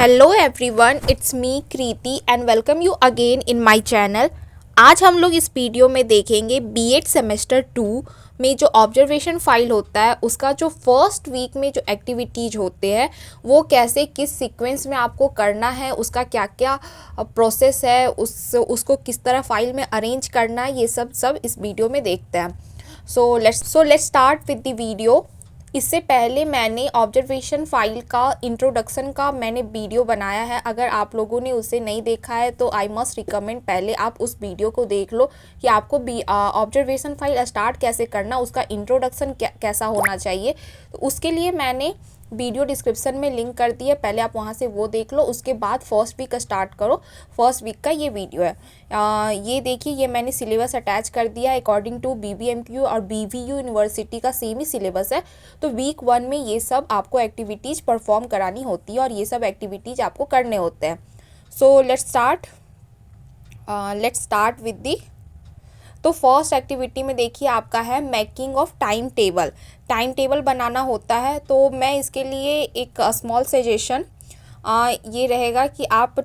Hello everyone, it's me Kriti and welcome you again in my channel. आज हम लोग इस वीडियो में देखेंगे बीएड सेमेस्टर 2 में जो ऑब्जर्वेशन फाइल होता है उसका जो फर्स्ट वीक में जो एक्टिविटीज़ होते हैं वो कैसे किस सीक्वेंस में आपको करना है, उसका क्या क्या प्रोसेस है, उसको किस तरह फाइल में अरेंज करना है, ये सब इस वीडियो में देखते हैं। So let's start with the video. इससे पहले मैंने ऑब्जर्वेशन फाइल का इंट्रोडक्शन का मैंने वीडियो बनाया है। अगर आप लोगों ने उसे नहीं देखा है तो आई मस्ट रिकमेंड पहले आप उस वीडियो को देख लो कि आपको ऑब्जर्वेशन फाइल स्टार्ट कैसे करना, उसका इंट्रोडक्शन कैसा होना चाहिए। तो उसके लिए मैंने वीडियो डिस्क्रिप्शन में लिंक कर दी है, पहले आप वहाँ से वो देख लो। उसके बाद फर्स्ट वीक स्टार्ट करो। फर्स्ट वीक का ये वीडियो है। ये देखिए, ये मैंने सिलेबस अटैच कर दिया है अकॉर्डिंग टू BBMQ और BVU यूनिवर्सिटी का सेम ही सिलेबस है। तो वीक 1 में ये सब आपको एक्टिविटीज़ परफॉर्म करानी होती है और ये सब एक्टिविटीज़ आपको करने होते हैं। So let's start with the. तो फर्स्ट एक्टिविटी में देखिए आपका है मेकिंग ऑफ टाइम टेबल बनाना होता है। तो मैं इसके लिए एक स्मॉल सजेशन ये रहेगा कि आप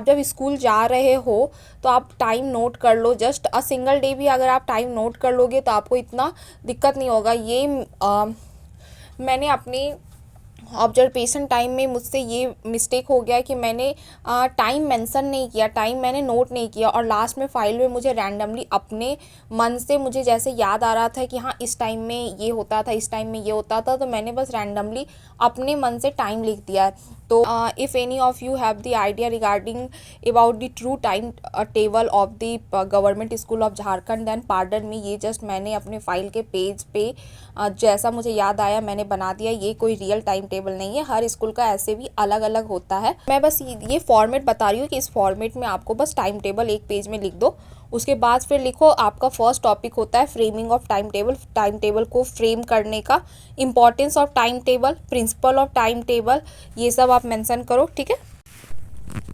जब स्कूल जा रहे हो तो आप टाइम नोट कर लो। जस्ट सिंगल डे भी अगर आप टाइम नोट कर लोगे तो आपको इतना दिक्कत नहीं होगा। ये मैंने अपनी ऑब्जर्वेशन टाइम में मुझसे ये मिस्टेक हो गया कि मैंने टाइम मेंशन नहीं किया, टाइम मैंने नोट नहीं किया और लास्ट में फ़ाइल में मुझे रैंडमली अपने मन से मुझे जैसे याद आ रहा था कि हाँ इस टाइम में ये होता था, इस टाइम में ये होता था, तो मैंने बस रैंडमली अपने मन से टाइम लिख दिया है। तो if any of you have the idea regarding about the true time table of the government school of Jharkhand then pardon me, ये जस्ट मैंने अपने फाइल के पेज पे जैसा मुझे याद आया मैंने बना दिया। ये कोई रियल टाइम टेबल नहीं है, हर स्कूल का ऐसे भी अलग अलग होता है। मैं बस ये फॉर्मेट बता रही हूँ कि इस फॉर्मेट में आपको बस टाइम टेबल एक पेज में लिख दो। उसके बाद फिर लिखो आपका फर्स्ट टॉपिक होता है फ्रेमिंग ऑफ टाइम टेबल को फ्रेम करने का, importance of time table, principle of time table, ये सब आप मेंशन करो, ठीक है।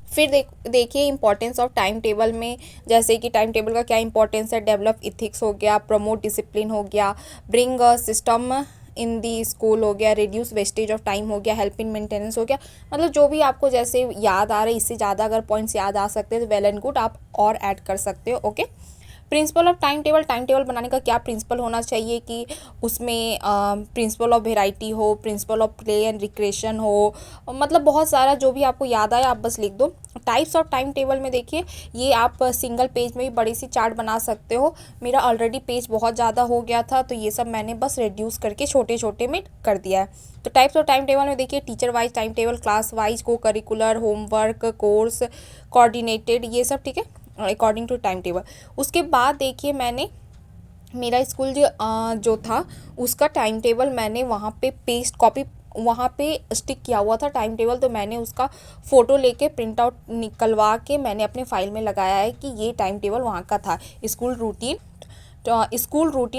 फिर देखिए इंपॉर्टेंस ऑफ टाइम टेबल में जैसे कि टाइम टेबल का क्या इंपॉर्टेंस है, डेवलप इथिक्स हो गया, प्रमोट डिसिप्लिन हो गया, bring a system in the school हो गया, रिड्यूस वेस्टेज ऑफ टाइम हो गया, हेल्प इन मेंटेनेंस हो गया। मतलब जो भी आपको जैसे याद आ रहा है, इससे ज़्यादा अगर पॉइंट्स याद आ सकते हैं तो वेल एंड गुड, आप और ऐड कर सकते हो, okay. Principle of time table बनाने का क्या प्रिंसिपल होना चाहिए कि उसमें प्रिंसिपल ऑफ वेराइटी हो, principle of play and recreation हो, मतलब बहुत सारा जो भी आपको याद आए आप बस लिख दो। टाइप्स ऑफ टाइम टेबल में देखिए ये आप सिंगल पेज में भी बड़ी सी चार्ट बना सकते हो। मेरा ऑलरेडी पेज बहुत ज़्यादा हो गया था तो ये सब मैंने बस रिड्यूस करके छोटे छोटे में कर दिया है। तो टाइप्स ऑफ टाइम टेबल में देखिए teacher wise time table, class wise, को करिकुलर, होमवर्क, कोर्स, कोऑर्डिनेटेड, ये सब, ठीक है, अकॉर्डिंग टू टाइम टेबल। उसके बाद देखिए मैंने मेरा स्कूल जो था उसका टाइम टेबल मैंने वहाँ पे पेस्ट कॉपी वहाँ पे स्टिक किया हुआ था टाइम टेबल, तो मैंने उसका फ़ोटो लेके प्रिंट आउट निकलवा के मैंने अपने फाइल में लगाया है कि ये टाइम टेबल वहाँ का था। स्कूल रूटीन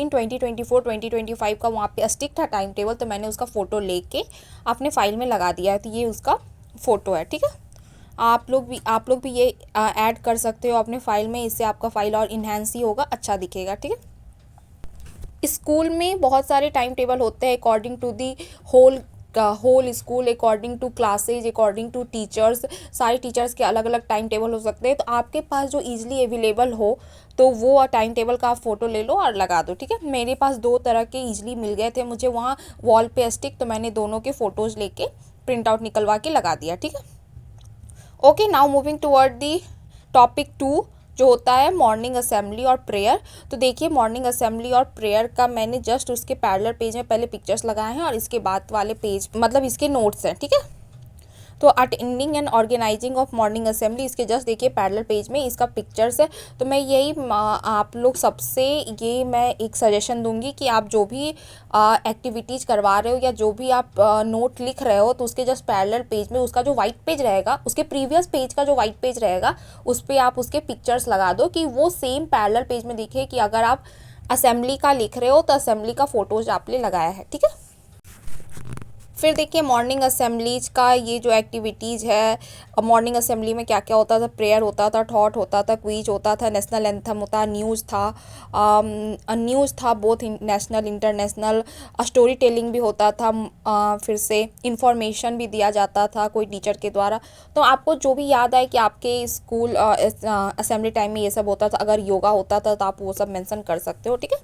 2024-2025 का वहाँ पे स्टिक था टाइम टेबल, तो मैंने उसका फ़ोटो लेके अपने फाइल में लगा दिया है। तो ये उसका फ़ोटो है, ठीक है। आप लोग भी ये ऐड कर सकते हो अपने फाइल में, इससे आपका फाइल और इन्हेंस ही होगा, अच्छा दिखेगा, ठीक है। स्कूल में बहुत सारे टाइम टेबल होते हैं according to the whole school, according to classes, according to teachers. सारे टीचर्स के अलग अलग टाइम टेबल हो सकते हैं, तो आपके पास जो ईजिली अवेलेबल हो तो वो टाइम टेबल का आप फ़ोटो ले लो और लगा दो, ठीक है। मेरे पास 2 तरह के ईजिली मिल गए थे मुझे वहाँ वॉल पे स्टिक, तो मैंने दोनों के फ़ोटोज़ लेके प्रिंट आउट निकलवा के लगा दिया, ठीक है। Okay, now moving toward the topic 2 जो होता है मॉर्निंग असेंबली और प्रेयर। तो देखिए मॉर्निंग असेंबली और प्रेयर का मैंने जस्ट उसके पैरेलल पेज में पहले पिक्चर्स लगाए हैं और इसके बाद वाले पेज मतलब इसके नोट्स हैं, ठीक है। तो attending and organising of morning assembly, इसके जस्ट देखिए पैरेलल पेज में इसका पिक्चर्स है। तो मैं यही आप लोग सबसे ये मैं एक सजेशन दूंगी कि आप जो भी एक्टिविटीज़ करवा रहे हो या जो भी आप नोट लिख रहे हो तो उसके जस्ट पैरेलल पेज में उसका जो वाइट पेज रहेगा, उसके प्रीवियस पेज का जो वाइट पेज रहेगा उस पर आप उसके पिक्चर्स लगा दो कि वो सेम पैरेलल पेज में दिखे कि अगर आप असेंबली का लिख रहे हो तो असेंबली का फ़ोटोज़ आपने लगाया है, ठीक है। फिर देखिए मॉर्निंग असेंबलीज का ये जो एक्टिविटीज़ है, मॉर्निंग असेंबली में क्या क्या होता था, प्रेयर होता था, थॉट होता था, क्विज होता था, नेशनल एंथम होता, न्यूज़ था both national international, story telling भी होता था, फिर से इंफॉर्मेशन भी दिया जाता था कोई टीचर के द्वारा। तो आपको जो भी याद आए कि आपके स्कूल असेंबली टाइम में ये सब होता था, अगर योगा होता था तो आप वो सब मेंशन कर सकते हो, ठीक है।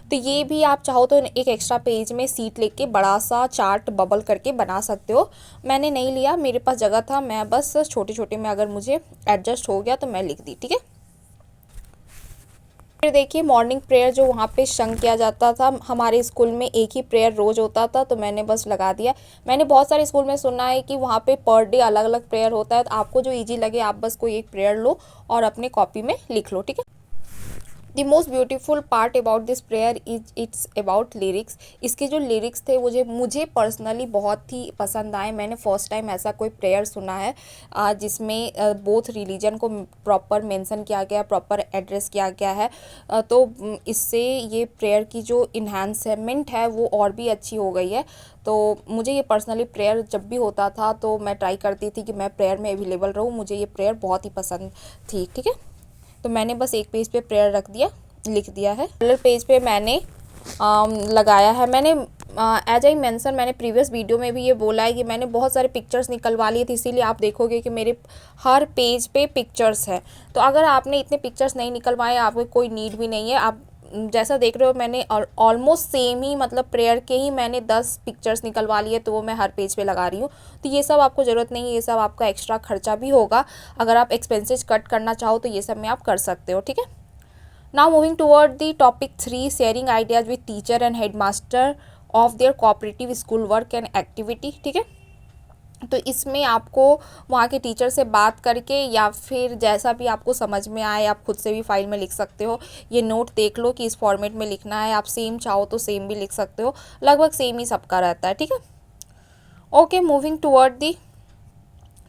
तो ये भी आप चाहो तो एक एक्स्ट्रा पेज में सीट लेके बड़ा सा चार्ट बबल करके बना सकते हो। मैंने नहीं लिया, मेरे पास जगह था, मैं बस छोटे छोटे में अगर मुझे एडजस्ट हो गया तो मैं लिख दी, ठीक है। फिर देखिए मॉर्निंग प्रेयर जो वहाँ पे संग किया जाता था, हमारे स्कूल में एक ही प्रेयर रोज़ होता था तो मैंने बस लगा दिया। मैंने बहुत सारे स्कूल में सुना है कि वहाँ पे पर डे अलग अलग प्रेयर होता है, तो आपको जो ईजी लगे आप बस कोई एक प्रेयर लो और अपने कॉपी में लिख लो, ठीक है। The most beautiful part about this prayer is it's about lyrics. इसके जो लिरिक्स थे मुझे पर्सनली बहुत ही पसंद आए। मैंने फर्स्ट टाइम ऐसा कोई प्रेयर सुना है जिसमें बोथ रिलीजन को प्रॉपर मेंशन किया गया, प्रॉपर एड्रेस किया गया है। तो इससे ये प्रेयर की जो इन्हांसमेंट है वो और भी अच्छी हो गई है। तो मुझे ये पर्सनली प्रेयर जब भी होता था तो मैं ट्राई करती थी कि मैं प्रेयर में अवेलेबल रहूँ। मुझे ये प्रेयर बहुत ही पसंद थी, ठीक है। तो मैंने बस एक पेज पे प्रेयर रख दिया, लिख दिया है। कलर पेज पे मैंने लगाया है। मैंने एज आई मेंशन, मैंने प्रीवियस वीडियो में भी ये बोला है कि मैंने बहुत सारे पिक्चर्स निकलवा लिए थे, इसीलिए आप देखोगे कि मेरे हर पेज पे पिक्चर्स है। तो अगर आपने इतने पिक्चर्स नहीं निकलवाए, आपको कोई नीड भी नहीं है। आप जैसा देख रहे हो मैंने ऑलमोस्ट सेम ही, मतलब प्रेयर के ही मैंने 10 पिक्चर्स निकलवा लिए, तो वो मैं हर पेज पे लगा रही हूँ। तो ये सब आपको ज़रूरत नहीं है, ये सब आपका एक्स्ट्रा खर्चा भी होगा। अगर आप एक्सपेंसेस कट करना चाहो तो ये सब में आप कर सकते हो, ठीक है। Now moving toward the topic 3, sharing ideas with teacher and headmaster of their cooperative school work and activity, ठीक है। तो इसमें आपको वहाँ के टीचर से बात करके या फिर जैसा भी आपको समझ में आए, आप खुद से भी फाइल में लिख सकते हो। ये नोट देख लो कि इस फॉर्मेट में लिखना है, आप सेम चाहो तो सेम भी लिख सकते हो, लगभग सेम ही सबका रहता है, ठीक है। Okay, moving toward the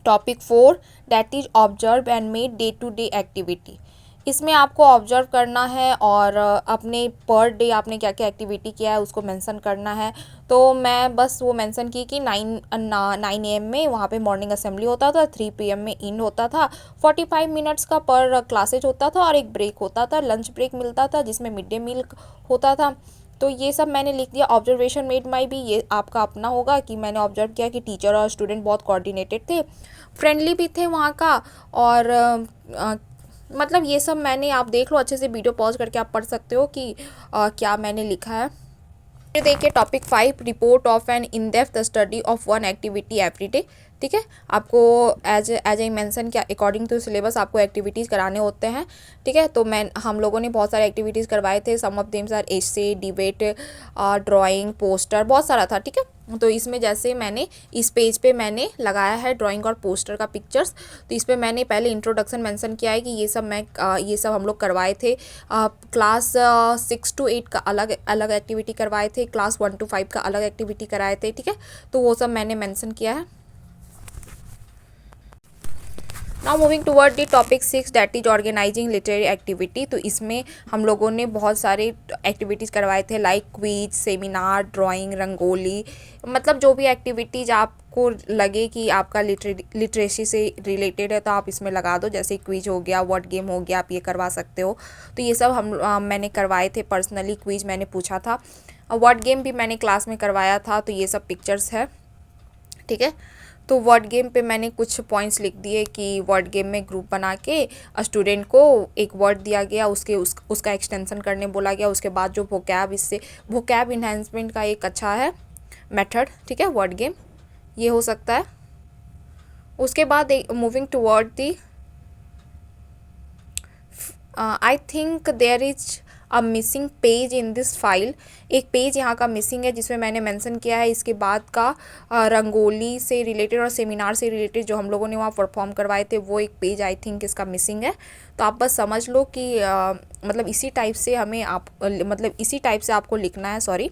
topic 4, that is observe and made day to day activity. इसमें आपको ऑब्जर्व करना है और अपने पर डे आपने क्या क्या एक्टिविटी किया है उसको मेंशन करना है। तो मैं बस वो मेंशन की कि 9 AM में वहाँ पे मॉर्निंग असेंबली होता था, 3 PM में इंड होता था, 45 मिनट्स का पर क्लासेज होता था और एक ब्रेक होता था, लंच ब्रेक मिलता था जिसमें मिड डे मील होता था। तो ये सब मैंने लिख दिया। ऑब्जर्वेशन मेड माई भी ये आपका अपना होगा कि मैंने ऑब्जर्व किया कि टीचर और स्टूडेंट बहुत कोऑर्डिनेटेड थे, फ्रेंडली भी थे वहाँ का, और मतलब ये सब मैंने, आप देख लो अच्छे से, वीडियो पॉज करके आप पढ़ सकते हो कि क्या मैंने लिखा है। फिर देखिए topic 5, report of an in depth study of one activity every day, ठीक है। आपको एज आई मेंशन किया, अकॉर्डिंग टू सिलेबस आपको एक्टिविटीज़ कराने होते हैं, ठीक है। तो हम लोगों ने बहुत सारे एक्टिविटीज़ करवाए थे। Some of them are essay, debate, drawing, poster, बहुत सारा था, ठीक है। तो इसमें जैसे मैंने इस पेज पे मैंने लगाया है ड्राइंग और पोस्टर का पिक्चर्स। तो इस पर मैंने पहले इंट्रोडक्शन मेंशन किया है कि ये सब हम लोग करवाए थे। क्लास 6 to 8 का अलग अलग एक्टिविटी करवाए थे, क्लास 1 to 5 का अलग एक्टिविटी कराए थे, ठीक है। तो वो सब मैंने मेंशन किया है। Now moving toward the topic 6, that is organising literary activity. तो इसमें हम लोगों ने बहुत सारे एक्टिविटीज़ करवाए थे, like quiz, seminar, drawing, rangoli, मतलब जो भी एक्टिविटीज़ आपको लगे कि आपका लिटरेसी से रिलेटेड है तो आप इसमें लगा दो। जैसे क्विज हो गया, वर्ड गेम हो गया, आप ये करवा सकते हो। तो ये सब मैंने करवाए थे पर्सनली। क्विज मैंने पूछा था, वर्ड गेम भी मैंने क्लास में करवाया था। तो ये सब पिक्चर्स है, ठीक है। तो वर्ड गेम पे मैंने कुछ पॉइंट्स लिख दिए कि वर्ड गेम में ग्रुप बना के स्टूडेंट को एक वर्ड दिया गया, उसका एक्सटेंशन करने बोला गया। उसके बाद जो वोकैब इन्हेंसमेंट का एक अच्छा है मेथड, ठीक है, वर्ड गेम ये हो सकता है। उसके बाद moving toward the I think there is a missing page in this file. एक पेज यहाँ का मिसिंग है जिसमें मैंने मेंशन किया है। इसके बाद का रंगोली से रिलेटेड और सेमिनार से रिलेटेड जो हम लोगों ने वहाँ परफॉर्म करवाए थे, वो एक पेज आई थिंक इसका मिसिंग है। तो आप बस समझ लो कि मतलब इसी टाइप से आपको लिखना है, सॉरी।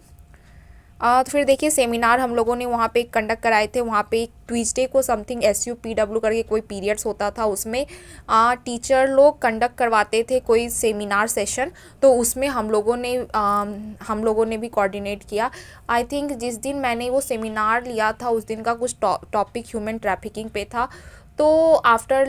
तो फिर देखिए सेमिनार हम लोगों ने वहाँ पे कंडक्ट कराए थे। वहाँ पे ट्यूसडे को समथिंग SUPW करके कोई पीरियड्स होता था, उसमें टीचर लोग कंडक्ट करवाते थे कोई सेमिनार सेशन, तो उसमें हम लोगों ने भी कोऑर्डिनेट किया। आई थिंक जिस दिन मैंने वो सेमिनार लिया था उस दिन का कुछ टॉपिक ह्यूमन ट्रैफिकिंग पे था। तो after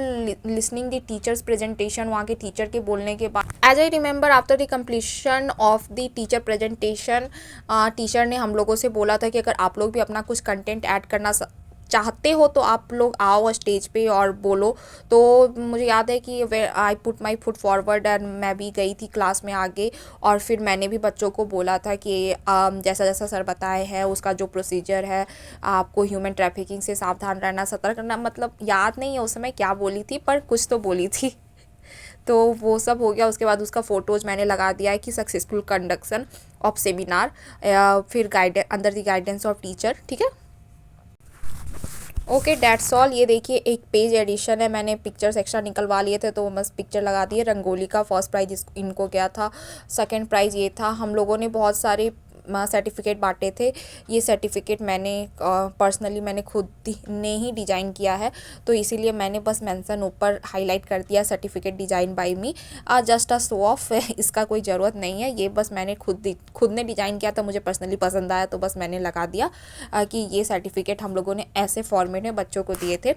listening the teachers presentation, वहाँ के टीचर के बोलने के बाद, as I remember after the completion of the teacher presentation, teacher ने हम लोगों से बोला था कि अगर आप लोग भी अपना कुछ कंटेंट ऐड करना चाहते हो तो आप लोग आओ स्टेज पे और बोलो। तो मुझे याद है कि I put my foot forward and मैं भी गई थी क्लास में आगे, और फिर मैंने भी बच्चों को बोला था कि जैसा जैसा सर बताए हैं उसका जो प्रोसीजर है, आपको ह्यूमन ट्रैफिकिंग से सावधान रहना, सतर्क रहना, मतलब याद नहीं है उस समय क्या बोली थी पर कुछ तो बोली थी। तो वो सब हो गया। उसके बाद उसका फ़ोटोज़ मैंने लगा दिया है कि सक्सेसफुल कंडक्शन ऑफ सेमिनार, फिर under the guidance of teacher. ठीक है, ओके दैट्स ऑल। ये देखिए एक पेज एडिशन है, मैंने पिक्चर्स एक्स्ट्रा निकलवा लिए थे तो बस पिक्चर लगा दिए। रंगोली का फर्स्ट प्राइज़ इनको गया था, सेकंड प्राइज़ ये था। हम लोगों ने बहुत सारे सर्टिफिकेट बांटे थे। ये सर्टिफिकेट मैंने पर्सनली मैंने खुद ने ही डिज़ाइन किया है, तो इसीलिए मैंने बस मेंशन ऊपर हाईलाइट कर दिया certificate design by me, just a show off. इसका कोई ज़रूरत नहीं है, ये बस मैंने खुद ने डिज़ाइन किया था, मुझे पर्सनली पसंद आया तो बस मैंने लगा दिया कि ये सर्टिफिकेट हम लोगों ने ऐसे फॉर्मेट में बच्चों को दिए थे।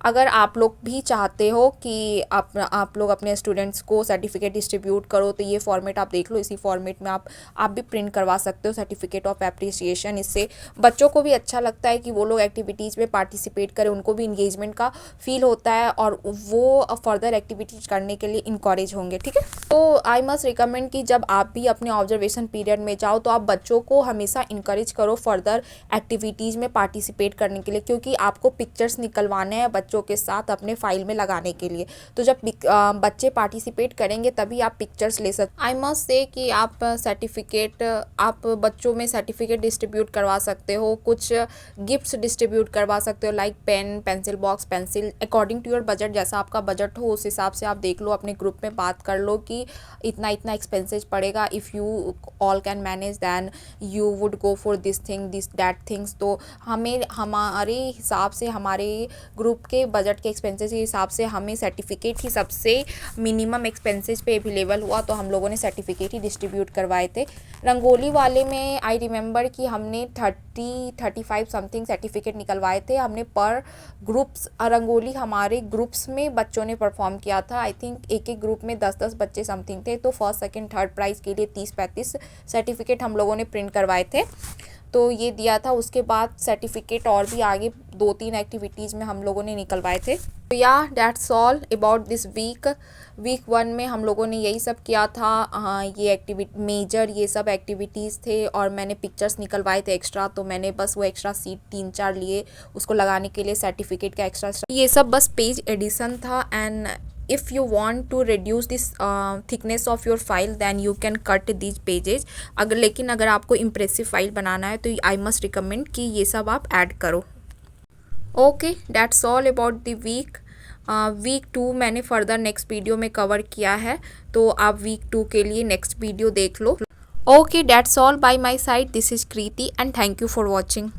अगर आप लोग भी चाहते हो कि आप लोग अपने स्टूडेंट्स को सर्टिफिकेट डिस्ट्रीब्यूट करो तो ये फॉर्मेट आप देख लो, इसी फॉर्मेट में आप भी प्रिंट करवा सकते हो सर्टिफिकेट ऑफ एप्रिसिएशन। इससे बच्चों को भी अच्छा लगता है कि वो लोग एक्टिविटीज़ में पार्टिसिपेट करें, उनको भी इंगेजमेंट का फील होता है और वो फर्दर एक्टिविटीज करने के लिए इंकरेज होंगे। ठीक है, तो आई मस्ट रिकमेंड कि जब आप भी अपने ऑब्जर्वेशन पीरियड में जाओ तो आप बच्चों को हमेशा इंकरेज करो फर्दर एक्टिविटीज़ में पार्टिसिपेट करने के लिए, क्योंकि आपको पिक्चर्स निकलवाने हैं बच्चों के साथ अपने फाइल में लगाने के लिए। तो जब बच्चे पार्टिसिपेट करेंगे तभी आप पिक्चर्स ले सकते। आई मस्ट से कि आप बच्चों में सर्टिफिकेट डिस्ट्रीब्यूट करवा सकते हो, कुछ गिफ्ट्स डिस्ट्रीब्यूट करवा सकते हो, like pen, pencil box, pencil, according to your budget. जैसा आपका बजट हो उस हिसाब से आप देख लो, अपने ग्रुप में बात कर लो कि इतना इतना एक्सपेंसेस पड़ेगा। If you all can manage then you would go for this thing this that things. तो हमें हमारे हिसाब से, हमारे ग्रुप के बजट के एक्सपेंसेस के हिसाब से हमें सर्टिफिकेट ही सबसे मिनिमम एक्सपेंसेस पे अवेलेबल हुआ, तो हम लोगों ने सर्टिफिकेट ही डिस्ट्रीब्यूट करवाए थे। रंगोली वाले में आई रिमेंबर कि हमने 35 समथिंग सर्टिफिकेट निकलवाए थे। हमने पर ग्रुप्स रंगोली हमारे ग्रुप्स में बच्चों ने परफॉर्म किया था। आई थिंक एक एक ग्रुप में 10-10 बच्चे समथिंग थे, तो फर्स्ट सेकंड थर्ड प्राइज़ के लिए 30-35 सर्टिफिकेट हम लोगों ने प्रिंट करवाए थे, तो ये दिया था। उसके बाद सर्टिफिकेट और भी आगे 2-3 एक्टिविटीज़ में हम लोगों ने निकलवाए थे। तो या that's all about this week 1 में हम लोगों ने यही सब किया था। ये मेजर ये सब एक्टिविटीज़ थे और मैंने पिक्चर्स निकलवाए थे एक्स्ट्रा, तो मैंने बस वो एक्स्ट्रा सीट 3-4 लिए उसको लगाने के लिए सर्टिफिकेट का एक्स्ट्रा। ये सब बस पेज एडिशन था। And if you want to reduce this thickness of your file then you can cut these pages। लेकिन अगर आपको impressive फाइल बनाना है तो I must recommend कि ये सब आप ऐड करो। Okay that's all about the week 2 मैंने फर्दर नेक्स्ट वीडियो में कवर किया है, तो आप वीक 2 के लिए नेक्स्ट वीडियो देख लो। Okay that's all by my side, this is Kriti and thank you for watching.